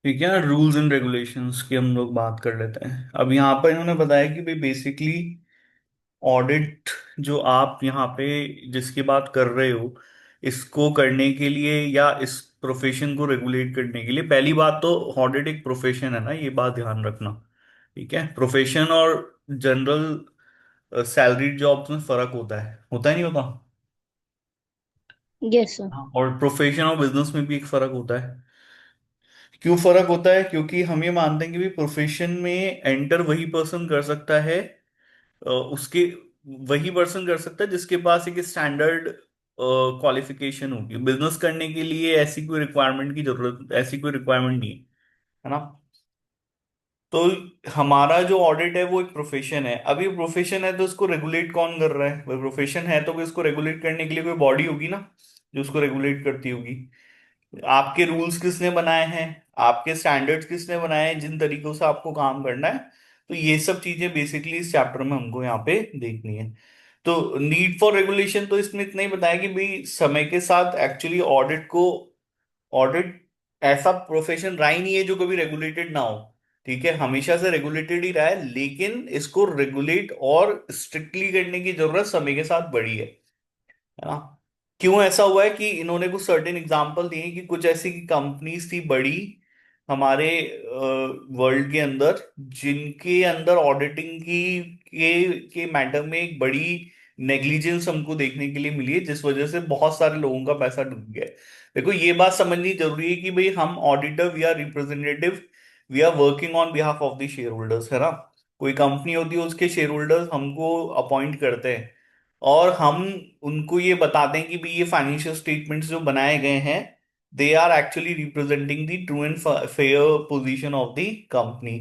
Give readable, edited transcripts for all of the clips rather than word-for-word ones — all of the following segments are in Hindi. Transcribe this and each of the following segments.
ठीक है, रूल्स एंड रेगुलेशंस की हम लोग बात कर लेते हैं। अब यहाँ पर इन्होंने बताया कि भाई बेसिकली ऑडिट जो आप यहाँ पे जिसकी बात कर रहे हो, इसको करने के लिए या इस प्रोफेशन को रेगुलेट करने के लिए, पहली बात तो ऑडिट एक प्रोफेशन है ना, ये बात ध्यान रखना। ठीक है, प्रोफेशन और जनरल सैलरीड जॉब्स में फर्क होता है नहीं होता? Yes sir. हाँ, और प्रोफेशन और बिजनेस में भी एक फर्क होता है। क्यों फर्क होता है? क्योंकि हम ये मानते हैं कि भी प्रोफेशन में एंटर वही पर्सन कर सकता है, उसके वही पर्सन कर सकता है जिसके पास एक स्टैंडर्ड क्वालिफिकेशन होगी। बिजनेस करने के लिए ऐसी कोई रिक्वायरमेंट नहीं है ना। तो हमारा जो ऑडिट है वो एक प्रोफेशन है। अभी प्रोफेशन है तो इसको रेगुलेट कौन कर रहा है? भाई प्रोफेशन है तो इसको रेगुलेट करने के लिए कोई बॉडी होगी ना, जो उसको रेगुलेट करती होगी। आपके रूल्स किसने बनाए हैं? आपके स्टैंडर्ड्स किसने बनाए हैं जिन तरीकों से आपको काम करना है? तो ये सब चीजें बेसिकली इस चैप्टर में हमको यहाँ पे देखनी है। तो नीड फॉर रेगुलेशन तो इसमें इतना ही बताया कि भाई समय के साथ एक्चुअली ऑडिट ऐसा प्रोफेशन रहा ही नहीं है जो कभी रेगुलेटेड ना हो। ठीक है, हमेशा से रेगुलेटेड ही रहा है, लेकिन इसको रेगुलेट और स्ट्रिक्टली करने की जरूरत समय के साथ बढ़ी है ना। क्यों ऐसा हुआ है कि इन्होंने कुछ सर्टेन एग्जांपल दिए हैं कि कुछ ऐसी कंपनीज थी बड़ी हमारे वर्ल्ड के अंदर, जिनके अंदर ऑडिटिंग के मैटर में एक बड़ी नेग्लिजेंस हमको देखने के लिए मिली है, जिस वजह से बहुत सारे लोगों का पैसा डूब गया है। देखो ये बात समझनी जरूरी है कि भाई हम auditor, we are representative, we are working on behalf of the shareholders, है ना। कोई कंपनी होती है, उसके शेयर होल्डर्स हमको अपॉइंट करते हैं, और हम उनको ये बताते हैं कि भाई ये फाइनेंशियल स्टेटमेंट्स जो बनाए गए हैं, they are actually representing the true and fair position of the company.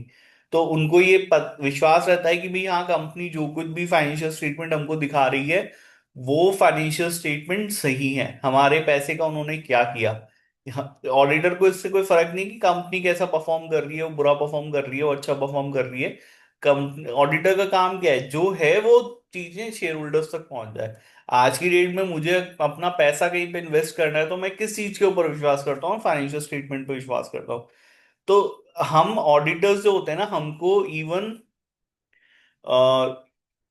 तो उनको ये विश्वास रहता है कि भाई हाँ, कंपनी जो कुछ भी फाइनेंशियल स्टेटमेंट हमको दिखा रही है, वो फाइनेंशियल स्टेटमेंट सही है, हमारे पैसे का उन्होंने क्या किया। ऑडिटर को इससे कोई फर्क नहीं कि कंपनी कैसा परफॉर्म कर रही है, वो बुरा परफॉर्म कर रही है, वो अच्छा परफॉर्म कर रही है। ऑडिटर का काम क्या है? जो है वो चीजें शेयर होल्डर्स तक पहुंच जाए। आज की डेट में मुझे अपना पैसा कहीं पे इन्वेस्ट करना है तो मैं किस चीज के ऊपर विश्वास करता हूँ? फाइनेंशियल स्टेटमेंट पे विश्वास करता हूँ। तो हम ऑडिटर्स जो होते हैं ना, हमको इवन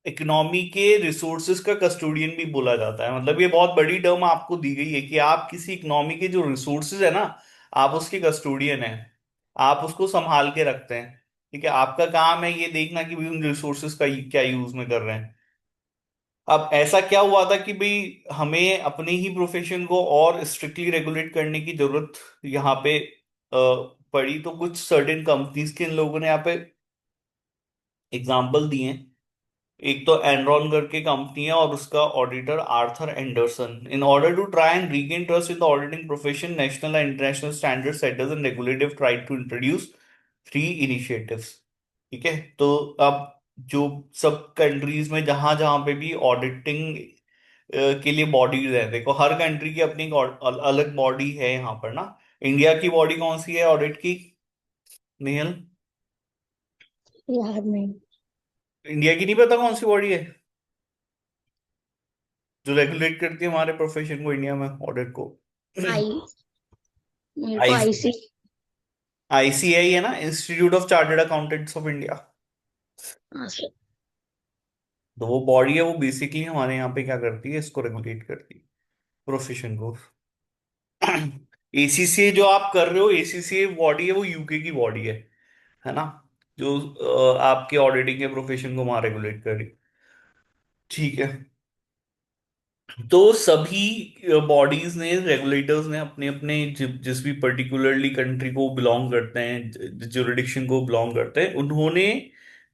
इकोनॉमी के रिसोर्सेज का कस्टोडियन भी बोला जाता है। मतलब ये बहुत बड़ी टर्म आपको दी गई है कि आप किसी इकोनॉमी के जो रिसोर्सेज है ना, आप उसके कस्टोडियन हैं, आप उसको संभाल के रखते हैं। ठीक है, आपका काम है ये देखना कि भी उन रिसोर्सेज का क्या यूज में कर रहे हैं। अब ऐसा क्या हुआ था कि भाई हमें अपने ही प्रोफेशन को और स्ट्रिक्टली रेगुलेट करने की जरूरत यहाँ पे पड़ी। तो कुछ सर्टेन कंपनीज के इन लोगों ने यहाँ पे एग्जाम्पल दिए हैं। एक तो एनरॉन करके कंपनी है और उसका auditor Arthur Andersen. In order to try and regain trust in the auditing profession, national and international standard setters and regulative try to introduce three initiatives. ठीक है, तो अब जो सब कंट्रीज में जहां जहां पे भी ऑडिटिंग के लिए बॉडीज है, देखो हर कंट्री की अपनी एक अलग बॉडी है यहाँ पर ना। इंडिया की बॉडी कौन सी है ऑडिट की, नेहल? याद नहीं। इंडिया की नहीं पता कौन सी बॉडी है जो रेगुलेट करती है हमारे प्रोफेशन को इंडिया में, ऑडिट को? आई मेरे को आई आईसी। आईसीआई है ना, institute of chartered accountants of India. हाँ सर। तो वो बॉडी है, वो बेसिकली हमारे यहाँ पे क्या करती है, इसको रेगुलेट करती है, प्रोफेशन को। एसीसीए जो आप कर रहे हो, एसीसीए बॉडी है, वो यूके की बॉडी है ना, जो आपके ऑडिटिंग के प्रोफेशन को वहां रेगुलेट कर रही। ठीक है, तो सभी बॉडीज ने, रेगुलेटर्स ने अपने अपने जिस भी पर्टिकुलरली कंट्री को बिलोंग करते हैं, जुरिडिक्शन को बिलोंग करते हैं, उन्होंने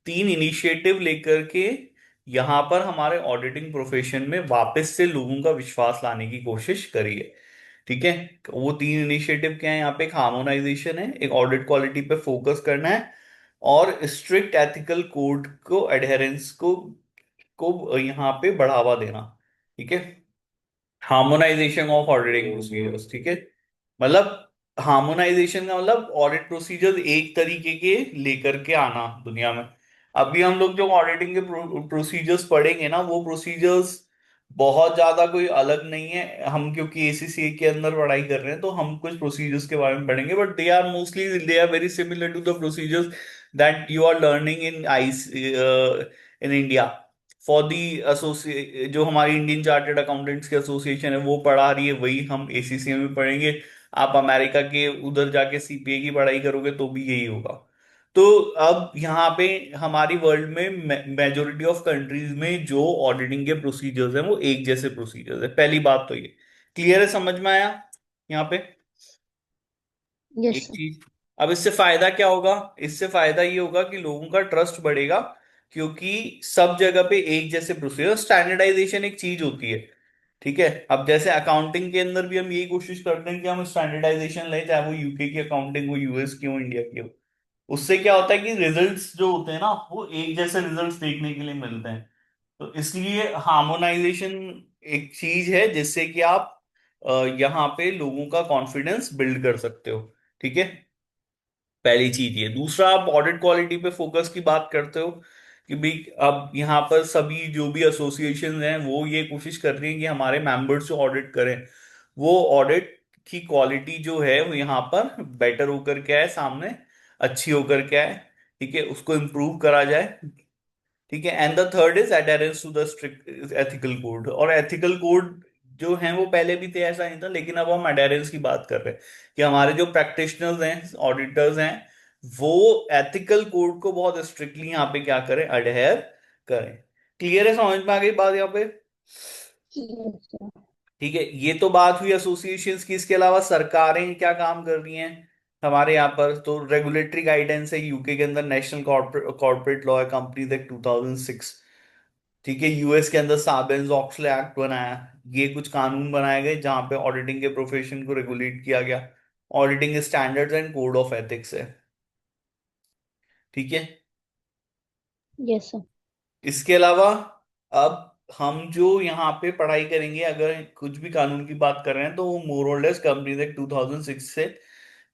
तीन इनिशिएटिव लेकर के यहाँ पर हमारे ऑडिटिंग प्रोफेशन में वापस से लोगों का विश्वास लाने की कोशिश करी है। ठीक है, वो तीन इनिशिएटिव क्या है यहाँ पे? एक हार्मोनाइजेशन है, एक ऑडिट क्वालिटी पे फोकस करना है, और स्ट्रिक्ट एथिकल कोड को, एडहेरेंस को यहाँ पे बढ़ावा देना। ठीक है, हार्मोनाइजेशन ऑफ ऑडिटिंग प्रोसीजर्स। ठीक है, मतलब हार्मोनाइजेशन का मतलब ऑडिट प्रोसीजर्स एक तरीके के लेकर के आना दुनिया में। अभी हम लोग जो ऑडिटिंग के प्रोसीजर्स पढ़ेंगे ना, वो प्रोसीजर्स बहुत ज्यादा कोई अलग नहीं है। हम क्योंकि एसीसीए के अंदर पढ़ाई कर रहे हैं तो हम कुछ प्रोसीजर्स के बारे में पढ़ेंगे, but they are mostly, they are very similar to the procedures that you are learning in ice in India. For the एसोसिए जो हमारी इंडियन चार्टर्ड अकाउंटेंट्स की एसोसिएशन है वो पढ़ा रही है, वही हम एसीसीए में पढ़ेंगे। आप अमेरिका के उधर जाके सीपीए की पढ़ाई करोगे तो भी यही होगा। तो अब यहाँ पे हमारी वर्ल्ड में मेजोरिटी ऑफ कंट्रीज में जो ऑडिटिंग के प्रोसीजर्स हैं वो एक जैसे प्रोसीजर्स है। पहली बात तो ये क्लियर है, समझ में आया यहाँ पे यस एक सर। चीज। अब इससे फायदा क्या होगा? इससे फायदा ये होगा कि लोगों का ट्रस्ट बढ़ेगा, क्योंकि सब जगह पे एक जैसे प्रोसीजर, स्टैंडर्डाइजेशन एक चीज होती है। ठीक है, अब जैसे अकाउंटिंग के अंदर भी हम यही कोशिश करते हैं कि हम स्टैंडर्डाइजेशन लें, चाहे वो यूके की अकाउंटिंग हो, यूएस की हो, इंडिया की हो। उससे क्या होता है कि रिजल्ट्स जो होते हैं ना वो एक जैसे रिजल्ट्स देखने के लिए मिलते हैं। तो इसलिए हार्मोनाइजेशन एक चीज है जिससे कि आप यहाँ पे लोगों का कॉन्फिडेंस बिल्ड कर सकते हो। ठीक है, पहली चीज ये। दूसरा, आप ऑडिट क्वालिटी पे फोकस की बात करते हो कि भाई अब यहाँ पर सभी जो भी एसोसिएशन हैं वो ये कोशिश कर रही हैं कि हमारे मेंबर्स जो ऑडिट करें वो ऑडिट की क्वालिटी जो है वो यहाँ पर बेटर होकर के आए सामने, अच्छी होकर के आए। ठीक है, उसको इम्प्रूव करा जाए। ठीक है, and the third is adherence to the strict ethical code. और एथिकल कोड जो है वो पहले भी थे, ऐसा नहीं था, लेकिन अब हम एडेरेंस की बात कर रहे हैं कि हमारे जो प्रैक्टिशनर्स हैं, ऑडिटर्स हैं, वो एथिकल कोड को बहुत स्ट्रिक्टली यहाँ पे क्या करें, अडेयर करें। क्लियर है, समझ में आ गई बात यहाँ पे? Yes sir. ठीक है, ये तो बात हुई एसोसिएशंस की। इसके अलावा सरकारें क्या काम कर रही हैं हमारे यहाँ पर? तो रेगुलेटरी गाइडेंस है यूके के अंदर, नेशनल कॉर्पोरेट लॉ है, कंपनीज एक्ट 2006। ठीक है, यूएस के अंदर सार्बेन्स ऑक्सले एक्ट बनाया। ये कुछ कानून बनाए गए जहां पे ऑडिटिंग के प्रोफेशन को रेगुलेट किया गया। Auditing standards and code of ethics है। ठीक है, यस सर। इसके अलावा अब हम जो यहाँ पे पढ़ाई करेंगे, अगर कुछ भी कानून की बात कर रहे हैं तो वो मोर और लेस कंपनीज एक्ट 2006 से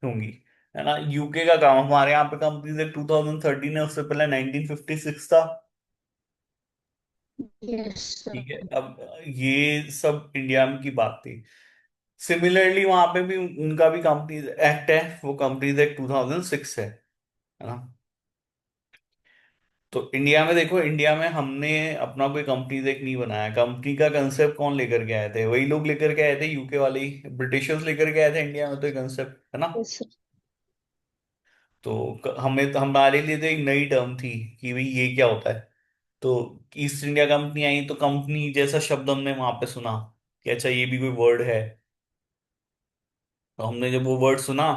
होंगी। है ना, यूके का काम, हमारे यहाँ पे कंपनीज एक्ट 2013 है, उससे पहले 1956 था। Yes sir. ठीक है, अब ये सब इंडिया में की बात थी। सिमिलरली वहां पे भी उनका भी कंपनीज एक्ट है, वो कंपनीज एक्ट 2006 है ना। तो इंडिया में देखो, इंडिया में हमने अपना कोई कंपनीज एक्ट नहीं बनाया। कंपनी का कंसेप्ट कौन लेकर के आए थे? वही लोग लेकर के आए थे, यूके वाले ही, ब्रिटिशर्स लेकर के आए थे इंडिया में तो कंसेप्ट, है ना। Yes sir. तो हमें तो हमारे लिए तो एक नई टर्म थी कि भाई ये क्या होता है। तो ईस्ट इंडिया कंपनी आई तो कंपनी जैसा शब्द हमने वहां पे सुना कि अच्छा ये भी कोई वर्ड है। तो हमने जब वो वर्ड सुना,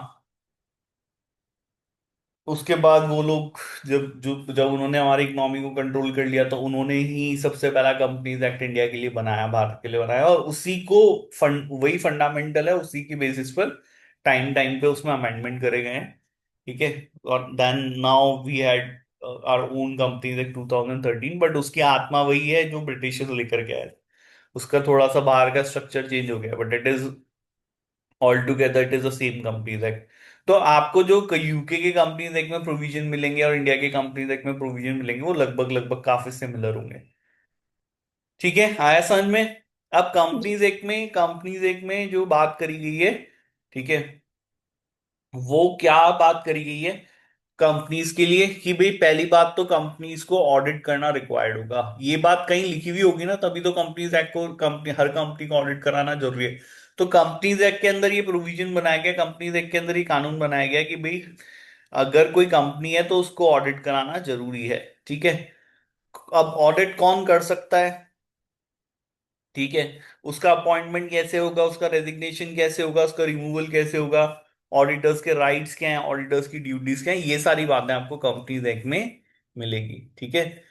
उसके बाद वो लोग जब उन्होंने हमारी इकोनॉमी को कंट्रोल कर लिया तो उन्होंने ही सबसे पहला कंपनीज एक्ट इंडिया के लिए बनाया, भारत के लिए बनाया। और उसी को फंड, वही फंडामेंटल है, उसी की बेसिस पर टाइम टाइम पे उसमें अमेंडमेंट करे गए हैं। ठीक है, और then now we had our own companies act 2013, but उसकी आत्मा वही है जो ब्रिटिशर्स लेकर के आए थे। उसका थोड़ा सा बाहर का स्ट्रक्चर चेंज हो गया, but it is all together it is the same companies act. तो आपको जो यूके के कंपनीज एक्ट में प्रोविजन मिलेंगे और इंडिया के कंपनीज एक्ट में प्रोविजन मिलेंगे वो लगभग लगभग काफी सिमिलर होंगे। ठीक है, आया समझ में? अब कंपनीज एक्ट में जो बात करी गई है, ठीक है, वो क्या बात करी गई है कंपनीज के लिए कि भाई पहली बात तो कंपनीज को ऑडिट करना रिक्वायर्ड होगा। ये बात कहीं लिखी हुई होगी ना, तभी तो कंपनीज एक्ट को, कंपनी, हर कंपनी को ऑडिट कराना जरूरी है। तो कंपनीज एक्ट के अंदर ये प्रोविजन बनाया गया, कंपनीज एक्ट के अंदर ये कानून बनाया गया कि भाई अगर कोई कंपनी है तो उसको ऑडिट कराना जरूरी है। ठीक है, अब ऑडिट कौन कर सकता है? ठीक है, उसका अपॉइंटमेंट कैसे होगा, उसका रेजिग्नेशन कैसे होगा, उसका रिमूवल कैसे होगा, ऑडिटर्स के राइट्स क्या हैं, ऑडिटर्स की ड्यूटीज क्या हैं, ये सारी बातें आपको कंपनीज एक्ट में मिलेगी। ठीक है,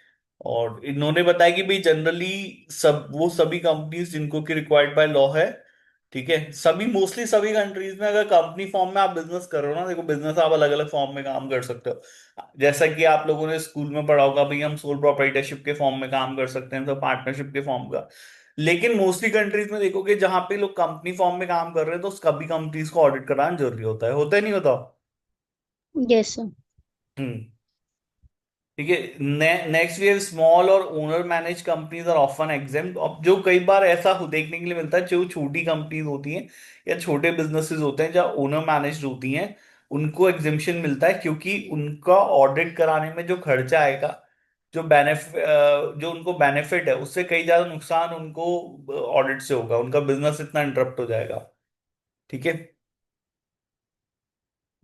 और इन्होंने बताया कि भाई जनरली सब वो सभी कंपनीज जिनको की रिक्वायर्ड बाय लॉ है। ठीक है, सभी, मोस्टली सभी कंट्रीज में अगर कंपनी फॉर्म में आप बिजनेस कर रहे हो ना, देखो बिजनेस आप अलग अलग फॉर्म में काम कर सकते हो। जैसा कि आप लोगों ने स्कूल में पढ़ा होगा, भाई हम सोल प्रोप्राइटरशिप के फॉर्म में काम कर सकते हैं, तो पार्टनरशिप के फॉर्म का। लेकिन मोस्टली कंट्रीज में देखोगे जहां पे लोग कंपनी फॉर्म में काम कर रहे हैं तो सभी कंपनीज को ऑडिट कराना जरूरी होता है ही नहीं होता? Yes sir. हम्म। ठीक है। नेक्स्ट वी हैव स्मॉल और owner manage companies are often exempt. अब जो कई बार ऐसा देखने के लिए मिलता है, जो छोटी कंपनीज होती हैं या छोटे बिजनेसेस होते हैं जहाँ ओनर मैनेज्ड होती हैं, उनको एग्जेम्पशन मिलता है, क्योंकि उनका ऑडिट कराने में जो खर्चा आएगा, जो उनको बेनिफिट है, उससे कई ज्यादा नुकसान उनको ऑडिट से होगा, उनका बिजनेस इतना इंटरप्ट हो जाएगा। ठीक है।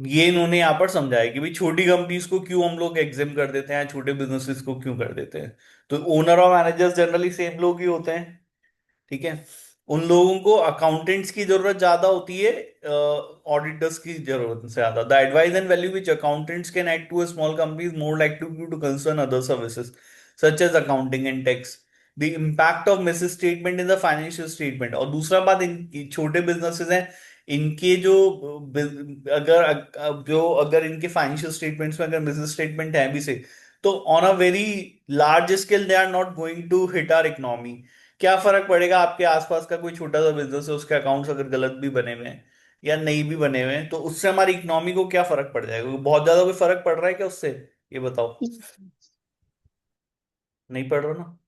ये इन्होंने यहाँ पर समझाया कि भाई छोटी कंपनीज को क्यों हम लोग एग्जिम कर देते हैं, छोटे बिजनेसेस को क्यों कर देते हैं। तो ओनर और मैनेजर्स जनरली सेम लोग ही होते हैं। ठीक है। उन लोगों को अकाउंटेंट्स की जरूरत ज्यादा होती है ऑडिटर्स की जरूरत से ज्यादा। The advice and value which accountants can add to a small company is more likely to concern other services such as accounting and tax. The impact of misstatement in the financial statement. और दूसरा बात, इन छोटे बिजनेसेस हैं, इनके जो अगर इनके फाइनेंशियल स्टेटमेंट्स में अगर मिस स्टेटमेंट है भी से, तो on a very large scale they are not going to hit our economy. क्या फर्क पड़ेगा, आपके आसपास का कोई छोटा सा बिजनेस है, उसके अकाउंट्स अगर गलत भी बने हुए हैं या नहीं भी बने हुए हैं, तो उससे हमारी इकोनॉमी को क्या फर्क पड़ जाएगा? बहुत ज्यादा कोई फर्क पड़ रहा है क्या उससे? ये बताओ। नहीं पड़ रहा ना।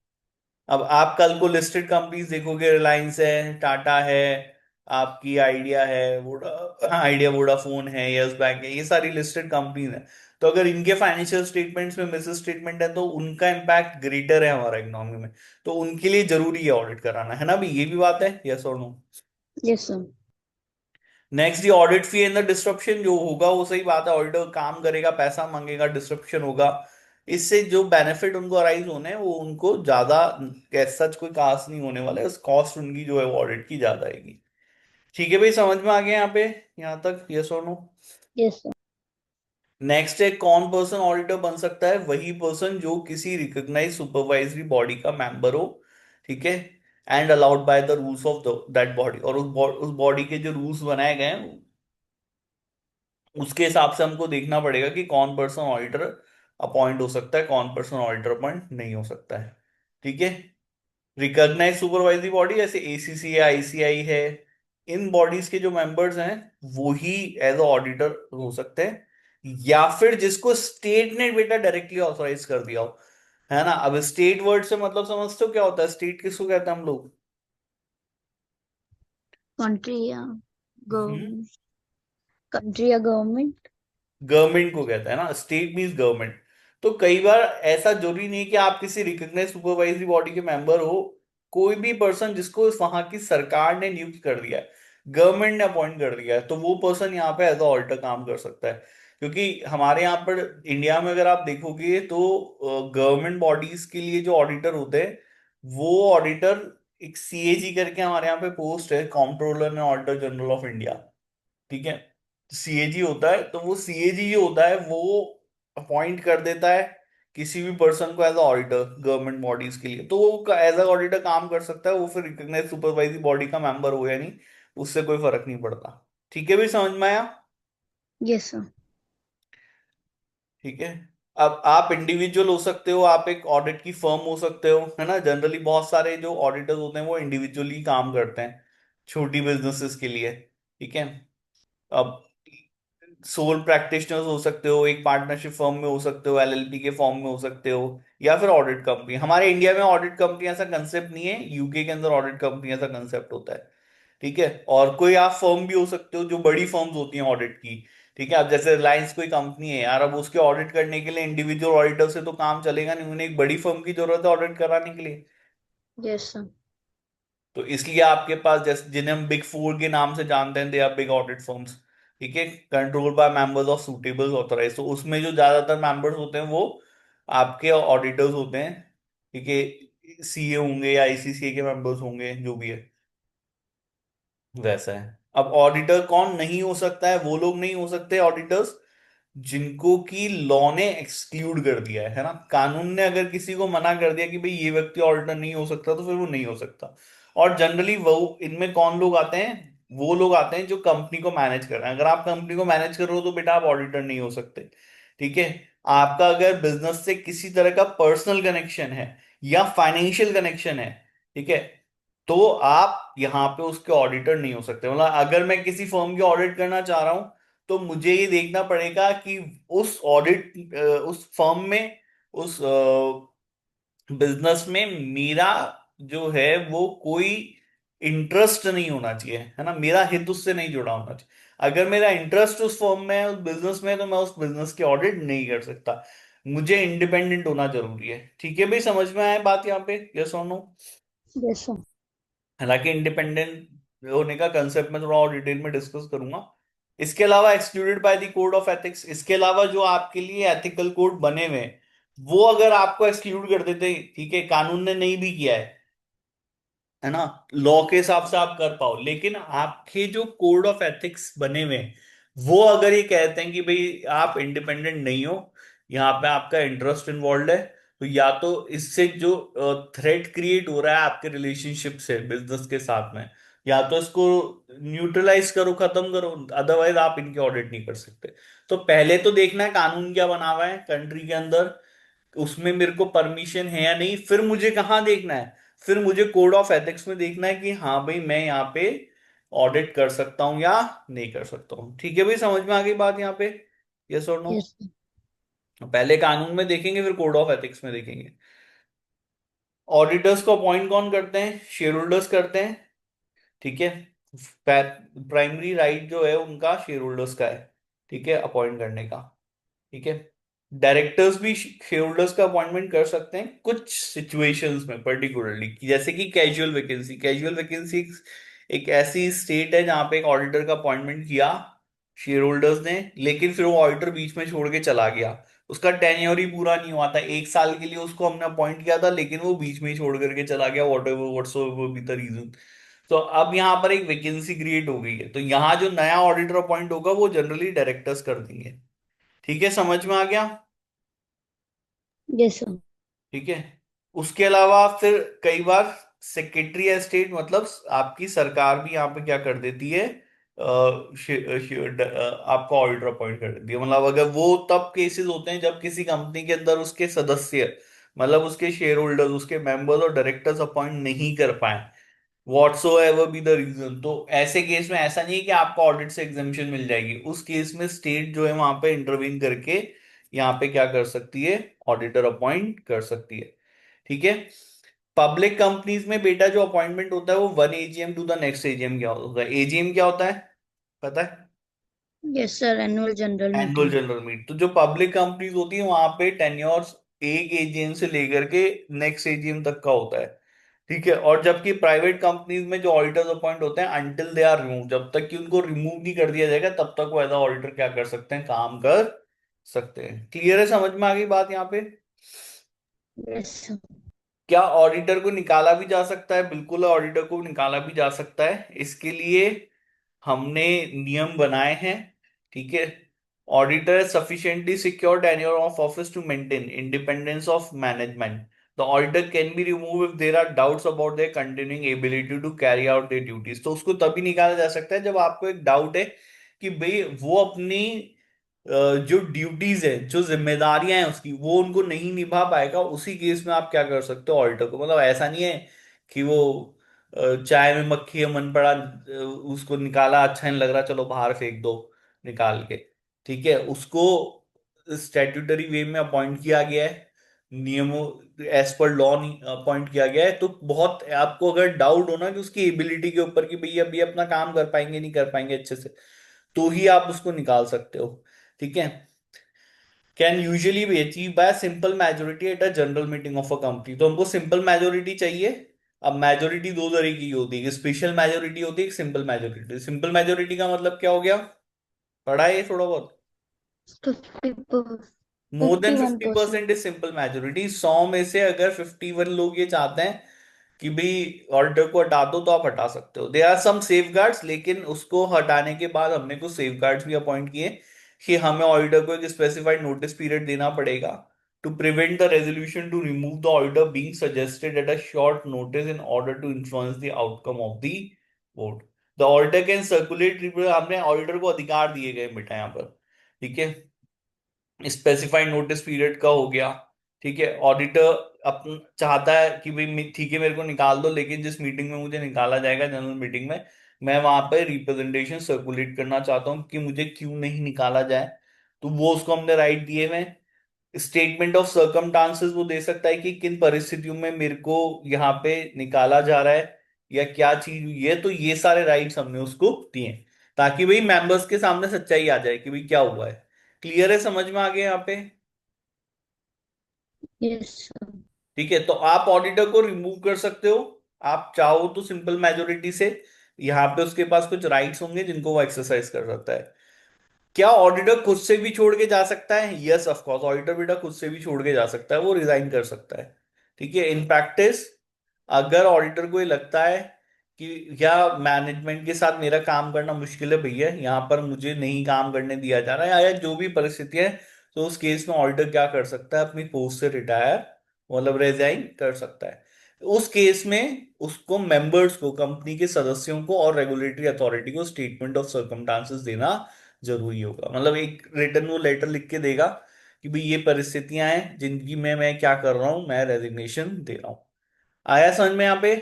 अब आप कल को लिस्टेड कंपनीज देखोगे, रिलायंस है, टाटा है, आपकी आइडिया है, आइडिया वोडाफोन है, यस बैंक है, ये सारी लिस्टेड कंपनीज है। तो अगर इनके फाइनेंशियल स्टेटमेंट्स में मिस स्टेटमेंट है, तो उनका इम्पैक्ट ग्रेटर है हमारा इकोनॉमी में। तो उनके लिए जरूरी है ऑडिट कराना, है ना भी? ये भी बात है, यस और नो? Yes sir. नेक्स्ट, ये audit fee and the disruption जो होगा, वो सही बात है, ऑडिटर काम करेगा, पैसा मांगेगा, डिस्ट्रप्शन होगा। इससे जो बेनिफिट उनको अराइज होने हैं, वो उनको ज्यादा सच कोई खास नहीं होने वाला है, उस कॉस्ट उनकी जो है वो ऑडिट की ज्यादा आएगी। ठीक है भाई, समझ में आ गया यहाँ पे, यहाँ तक, यस और नो? Yes sir. नेक्स्ट है, कौन पर्सन ऑडिटर बन सकता है? वही पर्सन जो किसी रिकॉग्नाइज सुपरवाइजरी बॉडी का मेंबर हो। ठीक है। And allowed by the rules of that body. और उस बॉडी के जो रूल्स बनाए गए हैं, उसके हिसाब से हमको देखना पड़ेगा कि कौन पर्सन ऑडिटर अपॉइंट हो सकता है, कौन पर्सन ऑडिटर अपॉइंट नहीं हो सकता है। ठीक है। रिकॉग्नाइज सुपरवाइजरी बॉडी जैसे एसीसी है, आईसीआई है, इन बॉडीज के जो मेंबर्स हैं, वो ही एज अ ऑडिटर हो सकते हैं, या फिर जिसको स्टेट ने बेटा डायरेक्टली ऑथोराइज कर दिया हो। है ना? अब स्टेट वर्ड से मतलब समझते हो क्या होता है? स्टेट किसको कहते हैं हम लोग? कंट्री या हम्म। गवर्नमेंट। कंट्री या गवर्नमेंट। गवर्नमेंट को कहता है ना, स्टेट मीन्स गवर्नमेंट। तो कई बार ऐसा जरूरी नहीं कि आप किसी रिकॉग्नाइज सुपरवाइजरी बॉडी के मेंबर हो। कोई भी पर्सन जिसको वहां की सरकार ने नियुक्त कर दिया है, गवर्नमेंट ने अपॉइंट कर दिया है, तो वो पर्सन यहाँ पे एज अ ऑडिटर काम कर सकता है। क्योंकि हमारे यहाँ पर इंडिया में अगर आप देखोगे, तो गवर्नमेंट बॉडीज के लिए जो ऑडिटर होते हैं, वो ऑडिटर एक सीएजी करके हमारे यहाँ पे पोस्ट है, comptroller and auditor general of India. ठीक है। सीएजी होता है, तो वो सीएजी जो होता है वो अपॉइंट कर देता है किसी भी पर्सन को as a auditor government bodies के लिए। तो वो एज अ ऑडिटर काम कर सकता है, वो फिर रिकॉग्नाइज सुपरवाइजरी बॉडी का मेंबर हो या नहीं, उससे कोई फर्क नहीं पड़ता। ठीक है भी, समझ में आया? Yes sir. ठीक है। अब आप इंडिविजुअल हो सकते हो, आप एक ऑडिट की फर्म हो सकते हो, है ना? जनरली बहुत सारे जो ऑडिटर्स होते हैं वो इंडिविजुअली काम करते हैं छोटी बिजनेसेस के लिए। ठीक है। अब सोल प्रैक्टिशनर्स हो सकते हो, एक पार्टनरशिप फर्म में हो सकते हो, एलएलपी के फॉर्म में हो सकते हो, या फिर ऑडिट कंपनी। हमारे इंडिया में ऑडिट कंपनी ऐसा कंसेप्ट नहीं है, यूके के अंदर ऑडिट कंपनी ऐसा कंसेप्ट होता है। ठीक है। और कोई आप फर्म भी हो सकते हो, जो बड़ी फर्म्स होती हैं ऑडिट की। ठीक है। अब जैसे रिलायंस कोई कंपनी है यार, अब उसके ऑडिट करने के लिए इंडिविजुअल ऑडिटर से तो काम चलेगा नहीं, उन्हें एक बड़ी फर्म की जरूरत है ऑडिट कराने के लिए। Yes sir. तो इसलिए आपके पास, जैसे जिन्हें हम बिग फोर के नाम से जानते हैं, they are big audit firms. ठीक है। Control by members of suitable authorise. तो उसमें जो ज्यादातर मेंबर्स होते हैं वो आपके ऑडिटर्स होते हैं। ठीक है। सीए होंगे या आईसीसीए के मेंबर्स होंगे, जो भी है वैसा है। अब ऑडिटर कौन नहीं हो सकता है? वो लोग नहीं हो सकते ऑडिटर्स जिनको कि लॉ ने एक्सक्लूड कर दिया है ना? कानून ने अगर किसी को मना कर दिया कि भाई ये व्यक्ति ऑडिटर नहीं हो सकता, तो फिर वो नहीं हो सकता। और जनरली वो इनमें कौन लोग आते हैं? वो लोग आते हैं जो कंपनी को मैनेज कर रहे हैं। अगर आप कंपनी को मैनेज कर रहे हो, तो बेटा आप ऑडिटर नहीं हो सकते। ठीक है। आपका अगर बिजनेस से किसी तरह का पर्सनल कनेक्शन है या फाइनेंशियल कनेक्शन है, ठीक है, तो आप यहाँ पे उसके ऑडिटर नहीं हो सकते। मतलब अगर मैं किसी फर्म की ऑडिट करना चाह रहा हूं, तो मुझे ये देखना पड़ेगा कि उस फर्म में उस बिजनेस में मेरा जो है वो कोई इंटरेस्ट नहीं होना चाहिए, है ना, मेरा हित उससे नहीं जुड़ा होना चाहिए। अगर मेरा इंटरेस्ट उस फर्म में है, उस बिजनेस में है, तो मैं उस बिजनेस की ऑडिट नहीं कर सकता। मुझे इंडिपेंडेंट होना जरूरी है। ठीक है भाई, समझ में आया बात यहाँ पे, यस और नो? Yes sir. हालांकि इंडिपेंडेंट होने का कंसेप्ट मैं थोड़ा और डिटेल में डिस्कस करूंगा। इसके अलावा excluded by the code of ethics, इसके अलावा जो आपके लिए एथिकल कोड बने हुए हैं, वो अगर आपको एक्सक्लूड कर देते, ठीक है, कानून ने नहीं भी किया है ना, लॉ के हिसाब से आप कर पाओ, लेकिन आपके जो कोड ऑफ एथिक्स बने हुए हैं, वो अगर ये कहते हैं कि भाई आप इंडिपेंडेंट नहीं हो, यहाँ पे आपका इंटरेस्ट इन्वॉल्व है, तो या तो इससे जो थ्रेट क्रिएट हो रहा है आपके रिलेशनशिप से बिजनेस के साथ में, या तो इसको न्यूट्रलाइज करो, खत्म करो, अदरवाइज आप इनके ऑडिट नहीं कर सकते। तो पहले तो देखना है कानून क्या बना हुआ है कंट्री के अंदर, उसमें मेरे को परमिशन है या नहीं। फिर मुझे कहाँ देखना है, फिर मुझे कोड ऑफ एथिक्स में देखना है कि हाँ भाई मैं यहाँ पे ऑडिट कर सकता हूँ या नहीं कर सकता हूँ। ठीक है भाई, समझ में आ गई बात यहाँ पे, यस और नो? Yes sir. पहले कानून में देखेंगे, फिर कोड ऑफ एथिक्स में देखेंगे। ऑडिटर्स को अपॉइंट कौन करते हैं? शेयर होल्डर्स करते हैं। ठीक है, प्राइमरी राइट जो है उनका शेयर होल्डर्स का है, ठीक है, अपॉइंट करने का। ठीक है, डायरेक्टर्स भी शेयर होल्डर्स का अपॉइंटमेंट कर सकते हैं कुछ सिचुएशंस में पर्टिकुलरली, जैसे कि कैजुअल वैकेंसी। कैजुअल वैकेंसी एक ऐसी स्टेट है जहां पे एक ऑडिटर का अपॉइंटमेंट किया शेयर होल्डर्स ने, लेकिन फिर वो ऑडिटर बीच में छोड़ के चला गया, उसका टेन्योर ही पूरा नहीं हुआ था, 1 साल के लिए उसको हमने अपॉइंट किया था, लेकिन वो बीच में ही छोड़ करके चला गया, whatever whatsoever be the reason. तो अब यहाँ पर एक वैकेंसी क्रिएट हो गई है, तो यहाँ जो नया ऑडिटर अपॉइंट होगा वो जनरली डायरेक्टर्स कर देंगे। ठीक है, समझ में आ गया? Yes sir. ठीक है, उसके अलावा फिर कई बार सेक्रेटरी ऑफ स्टेट, मतलब आपकी सरकार भी यहाँ पे क्या कर देती है, आपको ऑडिटर अपॉइंट कर देती है। मतलब अगर वो तब केसेस होते हैं जब किसी कंपनी के अंदर उसके सदस्य, मतलब उसके शेयर होल्डर्स, उसके मेंबर्स और डायरेक्टर्स अपॉइंट नहीं कर पाए, व्हाट्सोएवर बी द रीजन, तो ऐसे केस में ऐसा नहीं है कि आपको ऑडिट से एग्जेम्पशन मिल जाएगी। उस केस में स्टेट जो है वहां पे इंटरवीन करके यहाँ पे क्या कर सकती है, ऑडिटर अपॉइंट कर सकती है। ठीक है, पब्लिक कंपनीज में बेटा जो अपॉइंटमेंट होता है वो one AGM to the next AGM क्या होता है? एजीएम क्या होता है, पता है? Yes sir, annual general annual meeting. General meet. तो जो पब्लिक कंपनीज होती है वहां पे टेन्योर्स एक एजीएम से लेकर के नेक्स्ट एजीएम तक का होता है। ठीक है, और जबकि प्राइवेट कंपनीज में जो ऑडिटर्स अपॉइंट होते हैं अनटिल दे आर रिमूव, जब तक कि उनको रिमूव नहीं कर दिया जाएगा तब तक वो एज ऑडिटर क्या कर सकते हैं, काम कर सकते हैं। क्लियर है, समझ में आ गई बात यहाँ पे? Yes sir. क्या ऑडिटर को निकाला भी जा सकता है? बिल्कुल, ऑडिटर को निकाला भी जा सकता है। इसके लिए हमने नियम बनाए हैं। ठीक है, auditor sufficiently secure tenure of office to maintain independence of management. The auditor can be removed if there are doubts about their continuing ability to carry out their duties. तो उसको तभी निकाला जा सकता है जब आपको एक डाउट है कि भाई वो अपनी जो ड्यूटीज है, जो जिम्मेदारियां हैं उसकी, वो उनको नहीं निभा पाएगा। उसी केस में आप क्या कर सकते हो ऑडिटर को, मतलब ऐसा नहीं है कि वो चाय में मक्खी है मन पड़ा, उसको निकाला अच्छा नहीं लग रहा चलो बाहर फेंक दो निकाल के। ठीक है, उसको स्टैट्यूटरी वे में अपॉइंट किया गया है, नियमों एज पर लॉ अपॉइंट किया गया है। तो बहुत आपको अगर डाउट हो ना कि उसकी एबिलिटी के ऊपर कि भाई अब ये अपना काम कर पाएंगे नहीं कर पाएंगे अच्छे से, तो ही आप उसको निकाल सकते हो। ठीक है, can usually be achieve by simple majority at a general meeting of a company. तो हमको सिंपल मेजोरिटी चाहिए। अब मेजोरिटी दो तरह की होती है, स्पेशल मेजोरिटी होती है, एक सिंपल मेजोरिटी। सिंपल मेजोरिटी का मतलब क्या हो गया, पढ़ा है ये थोड़ा बहुत? 50, more than 51%। 50% is simple majority. 100 में से अगर 51 लोग ये चाहते हैं कि भाई ऑर्डर को हटा दो, तो आप हटा सकते हो। They are some safeguards, लेकिन उसको हटाने के बाद हमने कुछ सेफ गार्ड्स भी अपॉइंट किए कि हमें ऑडिटर को एक स्पेसिफाइड नोटिस पीरियड देना पड़ेगा to prevent the resolution to remove the order being suggested at a short notice in order to influence the outcome of the vote. The order can circulate, हमने ऑडिटर को अधिकार दिए गए बेटा यहाँ पर। ठीक है, स्पेसिफाइड नोटिस पीरियड का हो गया। ठीक है, ऑडिटर अपन चाहता है कि भाई ठीक है मेरे को निकाल दो, लेकिन जिस मीटिंग में मुझे निकाला जाएगा जनरल मीटिंग में, मैं वहां पर रिप्रेजेंटेशन सर्कुलेट करना चाहता हूँ कि मुझे क्यों नहीं निकाला जाए। तो वो उसको हमने राइट दिए हुए हैं। स्टेटमेंट ऑफ सर्कमस्टांसेस वो दे सकता है कि किन परिस्थितियों में मेरे को यहाँ पे निकाला जा रहा है या क्या चीज हुई है। तो ये सारे राइट्स हमने उसको दिए ताकि भाई मेंबर्स के सामने सच्चाई आ जाए कि भाई क्या हुआ है। क्लियर है, समझ में आ गया यहाँ पे? Yes sir. ठीक है, तो आप ऑडिटर को रिमूव कर सकते हो। आप चाहो तो सिंपल मेजोरिटी से। यहाँ पे उसके पास कुछ राइट्स होंगे जिनको वो एक्सरसाइज कर सकता है। क्या ऑडिटर खुद से भी छोड़ के जा सकता है? यस ऑफ कोर्स, ऑडिटर बेटा खुद से भी छोड़ के जा सकता है, वो रिजाइन कर सकता है। ठीक है, इन प्रैक्टिस अगर ऑडिटर को ये लगता है कि या मैनेजमेंट के साथ मेरा काम करना मुश्किल है भैया, यहाँ पर मुझे नहीं काम करने दिया जा रहा है या जो भी परिस्थिति है, तो उस केस में ऑडिटर क्या कर सकता है? अपनी पोस्ट से रिटायर, मतलब रिजाइन कर सकता है। उस केस में उसको मेंबर्स को, कंपनी के सदस्यों को और रेगुलेटरी अथॉरिटी को स्टेटमेंट ऑफ सर्कमस्टांसेस देना जरूरी होगा। मतलब एक रिटर्न वो लेटर लिख के देगा कि भाई ये परिस्थितियां हैं जिनकी मैं क्या कर रहा हूं, मैं रेजिग्नेशन दे रहा हूं। आया समझ में यहाँ पे?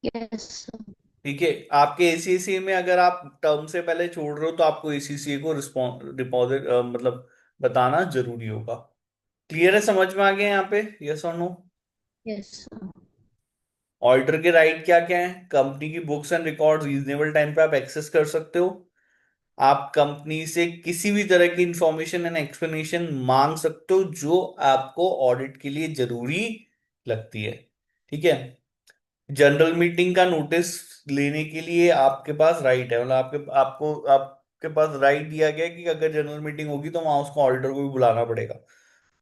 Yes sir. ठीक है, आपके एसीसी में अगर आप टर्म से पहले छोड़ रहे हो तो आपको एसीसी को रिस्पॉन्स डिपॉजिट मतलब बताना जरूरी होगा। क्लियर है, समझ में आ गया यहाँ पे? यस और नो? Yes sir. ऑडिटर के राइट क्या क्या है? कंपनी की books and record reasonable time पे आप एक्सेस कर सकते हो। आप कंपनी से किसी भी तरह की इंफॉर्मेशन एंड एक्सप्लेनेशन मांग सकते हो जो आपको ऑडिट के लिए जरूरी लगती है। ठीक है, जनरल मीटिंग का नोटिस लेने के लिए आपके पास राइट है, मतलब आपके पास राइट दिया गया है कि अगर जनरल मीटिंग होगी तो वहां उसको ऑडिटर को भी बुलाना पड़ेगा।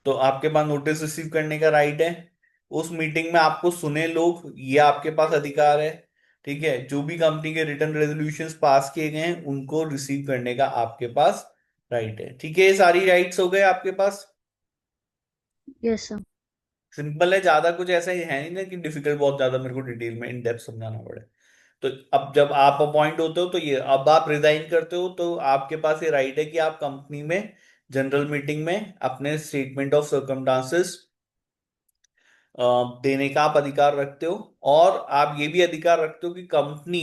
तो आपके पास नोटिस रिसीव करने का राइट है। उस मीटिंग में आपको सुने लोग, ये आपके पास अधिकार है। ठीक है, जो भी कंपनी के रिटर्न रेजोल्यूशंस पास किए गए हैं उनको रिसीव करने का आपके पास राइट है। ठीक है, ये सारी राइट्स हो गए आपके पास। Yes sir. सिंपल है, ज्यादा कुछ ऐसा ही है नहीं ना कि डिफिकल्ट बहुत ज्यादा मेरे को डिटेल में इन डेप्थ समझाना पड़े। तो अब जब आप अपॉइंट होते हो तो ये, अब आप रिजाइन करते हो तो आपके पास ये राइट है कि आप कंपनी में जनरल मीटिंग में अपने स्टेटमेंट ऑफ सर्कमस्टांसेस देने का आप अधिकार रखते हो। और आप ये भी अधिकार रखते हो कि कंपनी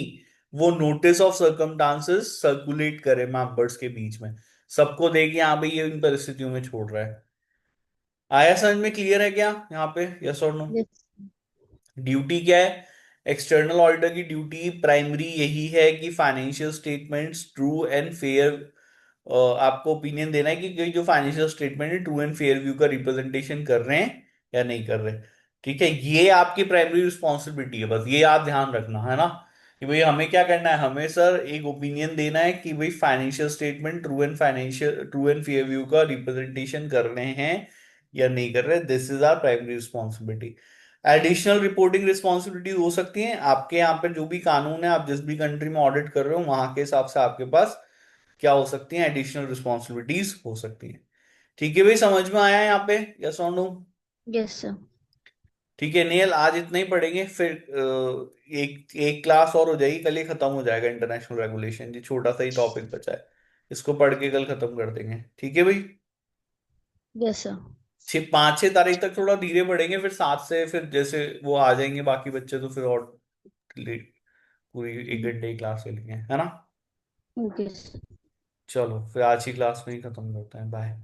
वो नोटिस ऑफ सर्कमस्टांसेस सर्कुलेट करे मेंबर्स के बीच में, सबको देगी हाँ भाई ये इन परिस्थितियों में छोड़ रहा है। आया समझ में? क्लियर है क्या यहाँ पे? यस और नो? यस। ड्यूटी क्या है? एक्सटर्नल ऑडिटर की ड्यूटी प्राइमरी यही है कि financial statements true and fair, आपको ओपिनियन देना है कि जो फाइनेंशियल स्टेटमेंट है ट्रू एंड फेयर व्यू का रिप्रेजेंटेशन कर रहे हैं या नहीं कर रहे। ठीक है, ये आपकी प्राइमरी रिस्पॉन्सिबिलिटी है, बस ये आप ध्यान रखना है ना कि भाई हमें क्या करना है, हमें सर एक ओपिनियन देना है कि भाई financial statement true and fair view का रिप्रेजेंटेशन कर रहे हैं या नहीं कर रहे। This is our primary responsibility. Additional reporting responsibility हो सकती हैं आपके यहाँ पे, जो भी कानून है आप जिस भी कंट्री में ऑडिट कर रहे हो वहां के हिसाब से आपके पास क्या हो सकती हैं, एडिशनल रिस्पॉन्सिबिलिटीज हो सकती हैं। ठीक है भाई, समझ में आया यहाँ पे? यस और नो? Yes sir. ठीक है नेल, आज इतना ही पढ़ेंगे, फिर एक एक क्लास और हो जाएगी, कल ही खत्म हो जाएगा इंटरनेशनल रेगुलेशन। ये छोटा सा ही टॉपिक बचा है, इसको पढ़ के कल खत्म कर देंगे। ठीक है भाई, यस सर। 5-6 तारीख तक थोड़ा धीरे पढ़ेंगे, फिर 7 से फिर जैसे वो आ जाएंगे बाकी बच्चे तो फिर और पूरी 1 घंटे की क्लास ले लेंगे, है ना? Okay sir. चलो फिर आज की क्लास में ही खत्म करते हैं, बाय।